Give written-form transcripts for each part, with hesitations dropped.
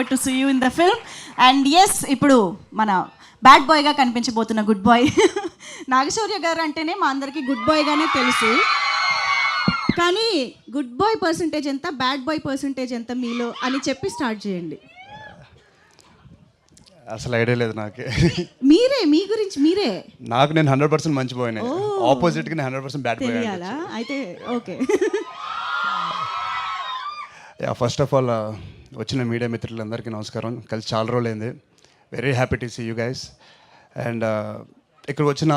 To see you in the film. And yes, ఇప్పుడు మన bad బాయ్గా కనిపించబోతున్న గుడ్ బాయ్ నాగశౌర్య గారు అంటేనే మా అందరికీ గుడ్ బాయ్గానే తెలుసు. కానీ గుడ్ బాయ్ పర్సంటేజ్ ఎంత, బ్యాడ్ బాయ్ పర్సంటేజ్ ఎంత మీలో అని చెప్పి స్టార్ట్ చేయండి. అసలు ఐడియా లేదు నాకు. మీరే మీ గురించి మీరే. నాకు నేను 100% మంచి బాయ్నే, ఆపోజిట్కి నేను 100% బ్యాడ్ బాయ్. తెలియాలా అయితే? ఓకే. ఫస్ట్ ఆఫ్ ఆల్ వచ్చిన మీడియా మిత్రులందరికీ నమస్కారం. కలిసి చాలా రోజులైంది. Very happy to see you guys. And ఇక్కడికి వచ్చిన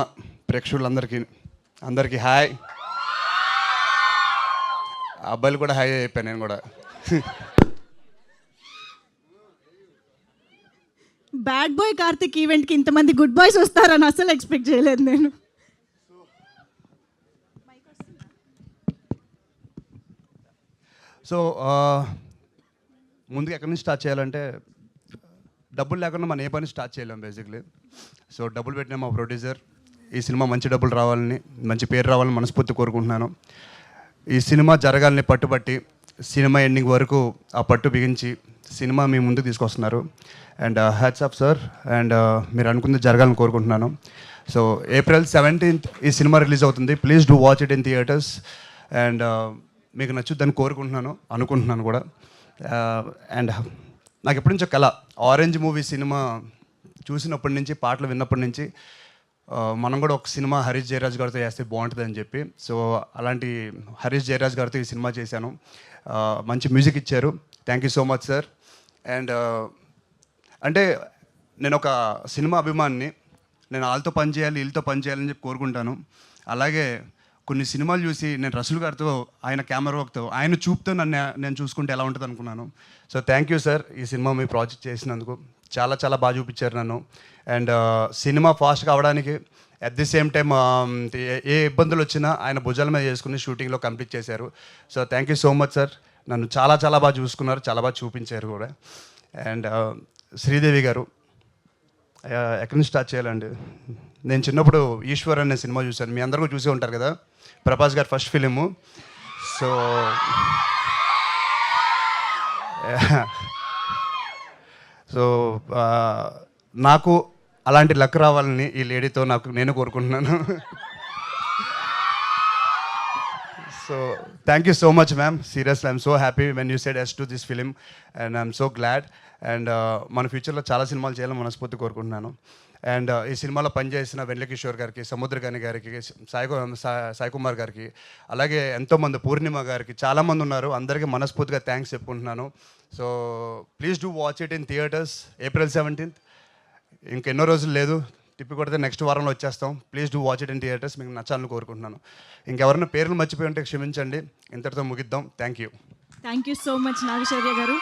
ప్రేక్షకులందరికీ హాయ్. అబ్బాయిలు కూడా హాయ్ అయిపోయాను నేను కూడా. బ్యాడ్ బాయ్ కార్తిక్ ఈవెంట్కి ఇంతమంది గుడ్ బాయ్స్ వస్తారని అసలు ఎక్స్పెక్ట్ చేయలేదు నేను. సో ముందుగా ఎక్కడి నుంచి స్టార్ట్ చేయాలంటే, డబ్బులు లేకుండా మనం ఏ పని స్టార్ట్ చేయలేం బేసిక్లీ. సో డబ్బులు పెట్టిన మా ప్రొడ్యూసర్ ఈ సినిమా మంచి డబ్బులు రావాలని, మంచి పేరు రావాలని మనస్ఫూర్తి కోరుకుంటున్నాను. ఈ సినిమా జరగాలని పట్టుబట్టి సినిమా ఎండింగ్ వరకు ఆ పట్టు బిగించి సినిమా మీ ముందుకు తీసుకొస్తున్నారు. And hats off sir. And మీరు అనుకుంది జరగాలని కోరుకుంటున్నాను. సో April 17th ఈ సినిమా రిలీజ్ అవుతుంది. Please do watch it in theatres. And మీకు నచ్చుద్దని అనుకుంటున్నాను కూడా. అండ్ నాకు ఎప్పటి నుంచో కళ, ఆరెంజ్ మూవీ సినిమా చూసినప్పటి నుంచి, పాటలు విన్నప్పటి నుంచి మనం కూడా ఒక సినిమా హరీష్ జయరాజ్ గారితో చేస్తే బాగుంటుంది అని చెప్పి, సో అలాంటి హరీష్ జయరాజ్ గారితో ఈ సినిమా చేశాను. మంచి మ్యూజిక్ ఇచ్చారు. Thank you so much sir. And అంటే నేను ఒక సినిమా అభిమానిని. నేను వాళ్ళతో పని చేయాలి, వీళ్ళతో పని చేయాలని చెప్పి కోరుకుంటాను. అలాగే కొన్ని సినిమాలు చూసి నేను రసూల్ గారితో, ఆయన కెమెరా వర్క్తో, ఆయన చూపుతో నేను చూసుకుంటే ఎలా ఉంటుంది అనుకున్నాను. సో థ్యాంక్ యూ సార్, ఈ సినిమా మీ ప్రాజెక్ట్ చేసినందుకు. చాలా చాలా బాగా చూపించారు నన్ను. అండ్ సినిమా ఫాస్ట్గా అవడానికి అట్ ది సేమ్ టైం ఏ ఇబ్బందులు వచ్చినా ఆయన భుజాల మీద చేసుకుని షూటింగ్లో కంప్లీట్ చేశారు. So thank you so much sir. నన్ను చాలా చాలా బాగా చూసుకున్నారు, చాలా బాగా చూపించారు కూడా. అండ్ శ్రీదేవి గారు, ఎక్కడి నుంచి స్టార్ట్ చేయాలండి? నేను చిన్నప్పుడు ఈశ్వర్ అనే సినిమా చూశాను. మీ అందరూ చూసే ఉంటారు కదా, ప్రభాస్ గారు ఫస్ట్ ఫిలిము. సో సో నాకు అలాంటి లక్ రావాలని ఈ లేడీతో నేను కోరుకుంటున్నాను. So thank you so much ma'am. Seriously I'm so happy when you said yes to this film and I'm so glad. And మన ఫ్యూచర్లో చాలా సినిమాలు చేయాలని మనస్ఫూర్తి కోరుకుంటున్నాను. అండ్ ఈ సినిమాలో పనిచేసిన వెంకటేశ్వర్ గారికి, సముద్రకాని గారికి, సాయి కుమార్ గారికి, అలాగే ఎంతోమంది, పూర్ణిమ గారికి, చాలామంది ఉన్నారు. అందరికీ మనస్ఫూర్తిగా థ్యాంక్స్ చెప్పుకుంటున్నాను. So please do watch it in theatres April 17th. ఇంకెన్నో రోజులు లేదు, తిప్పి కొడితే నెక్స్ట్ వారంలో వచ్చేస్తాం. Please do watch it in theatres. మీకు నచ్చాలని కోరుకుంటున్నాను. ఇంకెవరైనా పేర్లు మర్చిపోయి ఉంటే క్షమించండి. ఇంతటితో ముగిద్దాం. Thank you. Thank you so much Naga Shaurya గారు.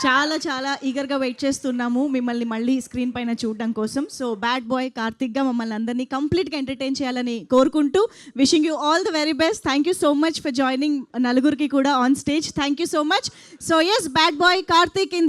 చాలా చాలా ఈగర్గా వెయిట్ చేస్తున్నాము మిమ్మల్ని మళ్ళీ స్క్రీన్ పైన చూడడం కోసం. సో బ్యాడ్ బాయ్ కార్తిక్గా మమ్మల్ని అందరినీ కంప్లీట్గా ఎంటర్టైన్ చేయాలని కోరుకుంటూ wishing you all the very best. Thank you so much for joining నలుగురికి కూడా on stage. Thank you so much. So yes, bad boy Karthik in the